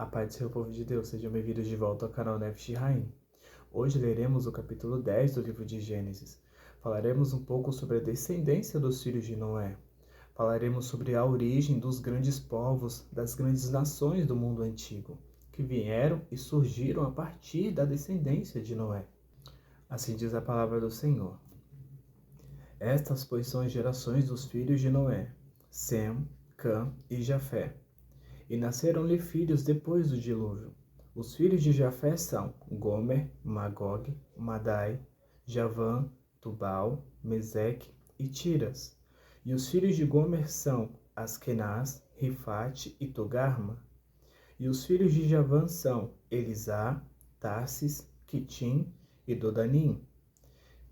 A paz do Senhor, povo de Deus, sejam bem-vindos de volta ao canal Nefesh Haim. Hoje leremos o capítulo 10 do livro de Gênesis. Falaremos um pouco sobre a descendência dos filhos de Noé. Falaremos sobre a origem dos grandes povos, das grandes nações do mundo antigo, que vieram e surgiram a partir da descendência de Noé. Assim diz a palavra do Senhor. Estas, pois, são as gerações dos filhos de Noé, Sem, Cã e Jafé. E nasceram-lhe filhos depois do dilúvio. Os filhos de Jafé são Gomer, Magog, Madai, Javã, Tubal, Meseque e Tiras. E os filhos de Gomer são Askenaz, Rifate e Togarma. E os filhos de Javã são Elisá, Tarsis, Quitim e Dodanim.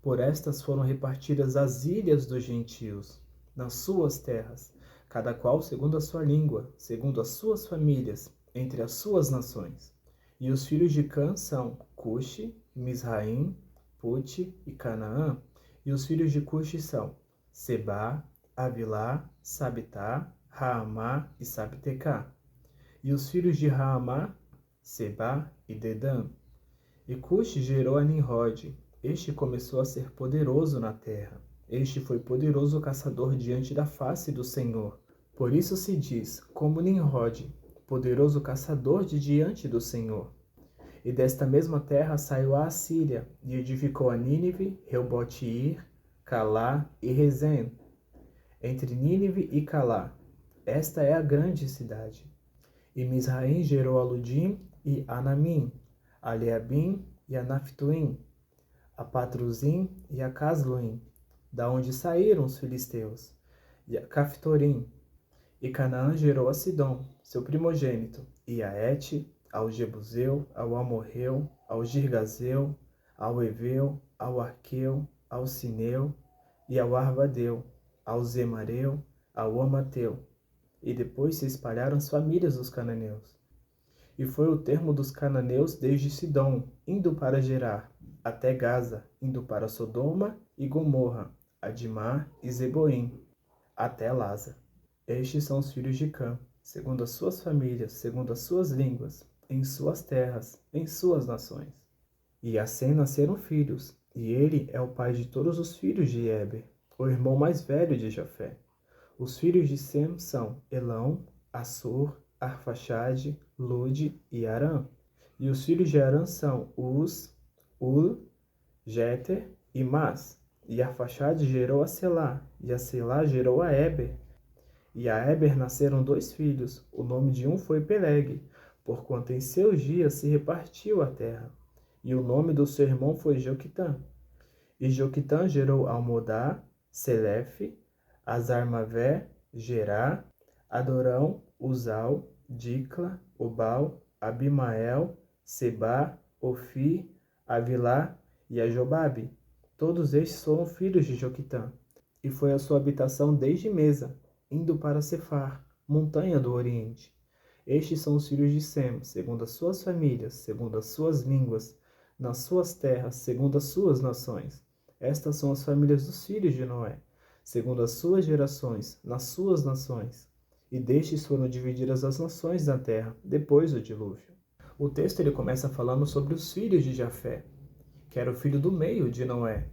Por estas foram repartidas as ilhas dos gentios, nas suas terras, cada qual segundo a sua língua, segundo as suas famílias, entre as suas nações. E os filhos de Cã são Cuxi, Misraim, Pute e Canaã. E os filhos de Cuxi são Sebá, Avilá, Sabitá, Raamá e Sabtecá. E os filhos de Raamá, Sebá e Dedã. E Cuxi gerou a Nimrode. Este começou a ser poderoso na terra. Este foi poderoso caçador diante da face do Senhor. Por isso se diz, como Nimrode, poderoso caçador de diante do Senhor. E desta mesma terra saiu a Assíria, e edificou a Nínive, Reobote-ir, Calá e Rezém. Entre Nínive e Calá, esta é a grande cidade. E Misraim gerou a Ludim e Anamim, a Leabim e a Naphtuim, a Patruzim e a Casluim, da onde saíram os filisteus, e a Caftorim. E Canaã gerou a Sidom, seu primogênito, e a Et, ao Jebuseu, ao Amorreu, ao Girgazeu, ao Eveu, ao Arqueu, ao Sineu e ao Arvadeu, ao Zemareu, ao Amateu. E depois se espalharam as famílias dos cananeus. E foi o termo dos cananeus desde Sidom, indo para Gerar, até Gaza, indo para Sodoma e Gomorra, Adimá e Zeboim, até Lasa. Estes são os filhos de Cã, segundo as suas famílias, segundo as suas línguas, em suas terras, em suas nações. E a Sem nasceram filhos, e ele é o pai de todos os filhos de Eber, o irmão mais velho de Jafé. Os filhos de Sem são Elão, Assur, Arfaxade, Lude e Arã. E os filhos de Arã são Uz, Ul, Jeter e Mas. E Arfaxade gerou a Selá, e a Selá gerou a Eber. E a Eber nasceram 2 filhos, o nome de um foi Peleg, porquanto em seus dias se repartiu a terra. E o nome do seu irmão foi Joquitã. E Joquitã gerou Almodá, Selefe, Azarmavé, Gerá, Adorão, Uzal, Dicla, Obal, Abimael, Sebá, Ofir, Avilá e Ajobabe. Todos estes foram filhos de Joquitã. E foi a sua habitação desde Mesa, indo para Cefar, montanha do Oriente. Estes são os filhos de Sem, segundo as suas famílias, segundo as suas línguas, nas suas terras, segundo as suas nações. Estas são as famílias dos filhos de Noé, segundo as suas gerações, nas suas nações. E destes foram divididas as nações da terra, depois do dilúvio. O texto ele começa falando sobre os filhos de Jafé, que era o filho do meio de Noé.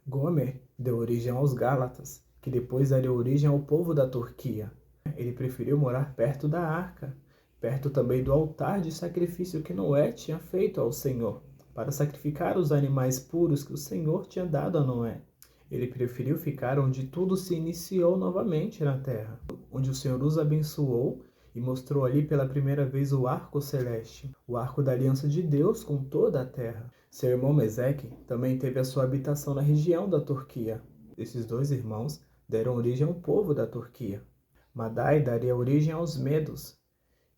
Gomer deu origem aos Gálatas, que depois daria origem ao povo da Turquia. Ele preferiu morar perto da arca, perto também do altar de sacrifício que Noé tinha feito ao Senhor, para sacrificar os animais puros que o Senhor tinha dado a Noé. Ele preferiu ficar onde tudo se iniciou novamente na terra, onde o Senhor os abençoou e mostrou ali pela primeira vez o arco celeste, o arco da aliança de Deus com toda a terra. Seu irmão Meseque também teve a sua habitação na região da Turquia. Esses 2 irmãos deram origem ao povo da Turquia. Madai daria origem aos Medos,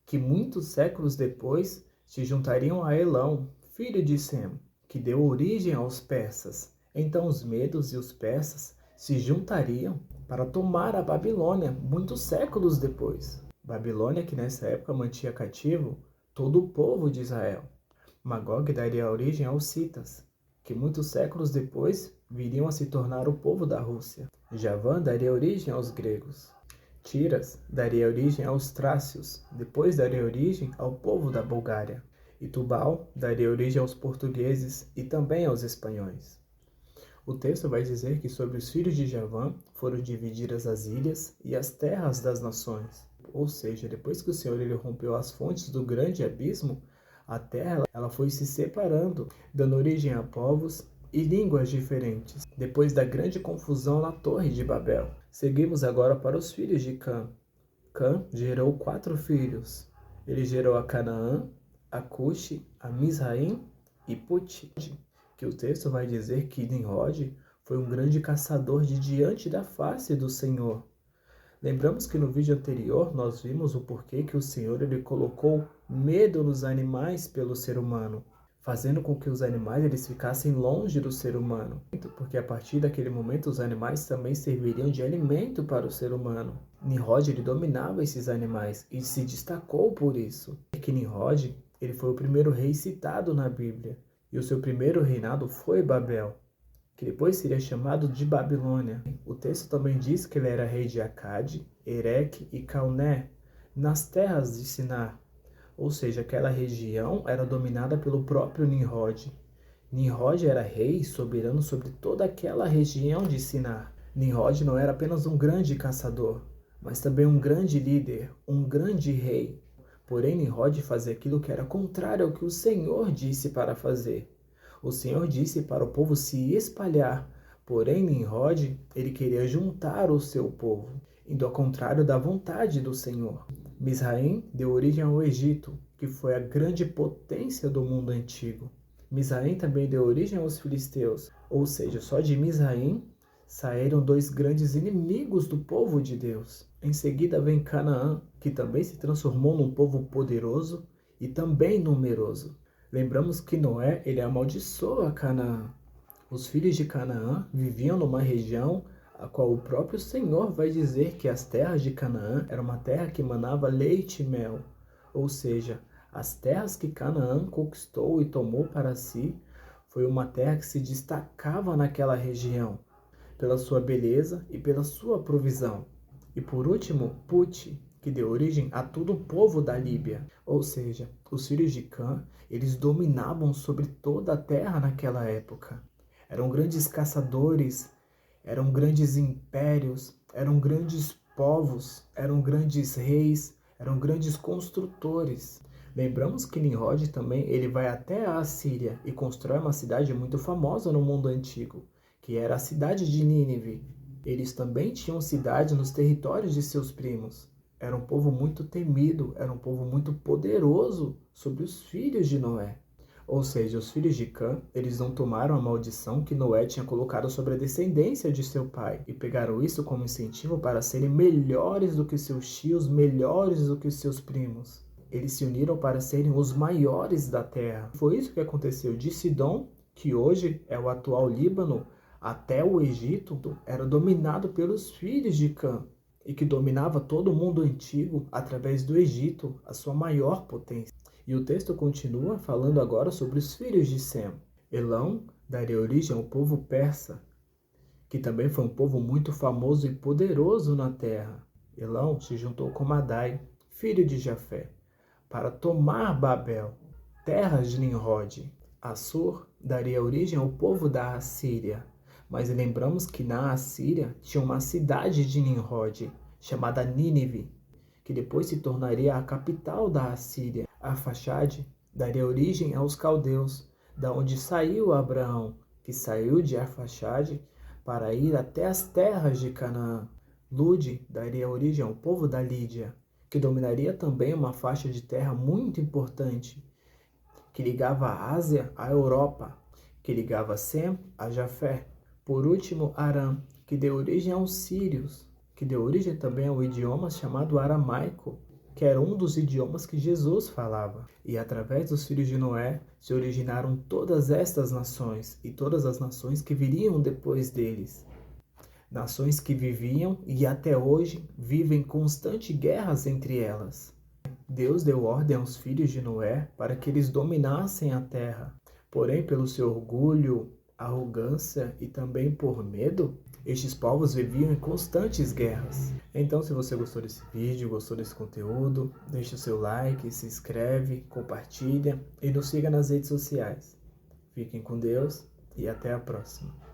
que muitos séculos depois se juntariam a Elão, filho de Sem, que deu origem aos persas. Então os Medos e os persas se juntariam para tomar a Babilônia, muitos séculos depois. Babilônia que nessa época mantinha cativo todo o povo de Israel. Magog daria origem aos Citas, que muitos séculos depois viriam a se tornar o povo da Rússia. Javã daria origem aos gregos. Tiras daria origem aos trácios, depois daria origem ao povo da Bulgária. E Tubal daria origem aos portugueses e também aos espanhóis. O texto vai dizer que sobre os filhos de Javã foram divididas as ilhas e as terras das nações. Ou seja, depois que o Senhor ele rompeu as fontes do grande abismo, a terra ela foi se separando, dando origem a povos e línguas diferentes. Depois da grande confusão na Torre de Babel. Seguimos agora para os filhos de Cã. Cã gerou 4 filhos. Ele gerou a Canaã, a Cuxi, a Misraim e Puti, que o texto vai dizer que Nimrod foi um grande caçador de diante da face do Senhor. Lembramos que no vídeo anterior nós vimos o porquê que o Senhor ele colocou medo nos animais pelo ser humano, fazendo com que os animais eles ficassem longe do ser humano, porque a partir daquele momento os animais também serviriam de alimento para o ser humano. Nimrod ele dominava esses animais e se destacou por isso. Que Nimrod ele foi o primeiro rei citado na Bíblia. E o seu primeiro reinado foi Babel, que depois seria chamado de Babilônia. O texto também diz que ele era rei de Acade, Ereque e Calné, nas terras de Sinar. Ou seja, aquela região era dominada pelo próprio Nimrod. Nimrod era rei e soberano sobre toda aquela região de Sinar. Nimrod não era apenas um grande caçador, mas também um grande líder, um grande rei. Porém, Nimrod fazia aquilo que era contrário ao que o Senhor disse para fazer. O Senhor disse para o povo se espalhar, porém Nimrod, ele queria juntar o seu povo, indo ao contrário da vontade do Senhor. Misraim deu origem ao Egito, que foi a grande potência do mundo antigo. Misraim também deu origem aos filisteus, ou seja, só de Misraim saíram 2 grandes inimigos do povo de Deus. Em seguida vem Canaã, que também se transformou num povo poderoso e também numeroso. Lembramos que Noé ele amaldiçoa Canaã. Os filhos de Canaã viviam numa região a qual o próprio Senhor vai dizer que as terras de Canaã era uma terra que manava leite e mel. Ou seja, as terras que Canaã conquistou e tomou para si foi uma terra que se destacava naquela região, pela sua beleza e pela sua provisão. E por último, Puti, que deu origem a todo o povo da Líbia. Ou seja, os filhos de Cã, eles dominavam sobre toda a terra naquela época. Eram grandes caçadores, eram grandes impérios, eram grandes povos, eram grandes reis, eram grandes construtores. Lembramos que Nimrod também ele vai até a Assíria e constrói uma cidade muito famosa no mundo antigo, que era a cidade de Nínive. Eles também tinham cidade nos territórios de seus primos. Era um povo muito temido, era um povo muito poderoso sobre os filhos de Noé. Ou seja, os filhos de Cã, eles não tomaram a maldição que Noé tinha colocado sobre a descendência de seu pai e pegaram isso como incentivo para serem melhores do que seus tios, melhores do que seus primos. Eles se uniram para serem os maiores da terra. Foi isso que aconteceu de Sidom, que hoje é o atual Líbano, até o Egito, era dominado pelos filhos de Cã, e que dominava todo o mundo antigo através do Egito, a sua maior potência. E o texto continua falando agora sobre os filhos de Sem. Elão daria origem ao povo persa, que também foi um povo muito famoso e poderoso na terra. Elão se juntou com Madai, filho de Jafé, para tomar Babel, terras de Nimrod. Assur daria origem ao povo da Assíria. Mas lembramos que na Assíria tinha uma cidade de Nimrod, chamada Nínive, que depois se tornaria a capital da Assíria. Arfaxade daria origem aos caldeus, da onde saiu Abraão, que saiu de Arfaxade para ir até as terras de Canaã. Lude daria origem ao povo da Lídia, que dominaria também uma faixa de terra muito importante, que ligava a Ásia à Europa, que ligava Sem a Jafé. Por último, Arã, que deu origem aos sírios, que deu origem também ao idioma chamado aramaico, que era um dos idiomas que Jesus falava. E através dos filhos de Noé se originaram todas estas nações e todas as nações que viriam depois deles. Nações que viviam e até hoje vivem constantes guerras entre elas. Deus deu ordem aos filhos de Noé para que eles dominassem a terra. Porém, pelo seu orgulho, arrogância e também por medo? Estes povos viviam em constantes guerras. Então, se você gostou desse vídeo, gostou desse conteúdo, deixa o seu like, se inscreve, compartilha e nos siga nas redes sociais. Fiquem com Deus e até a próxima.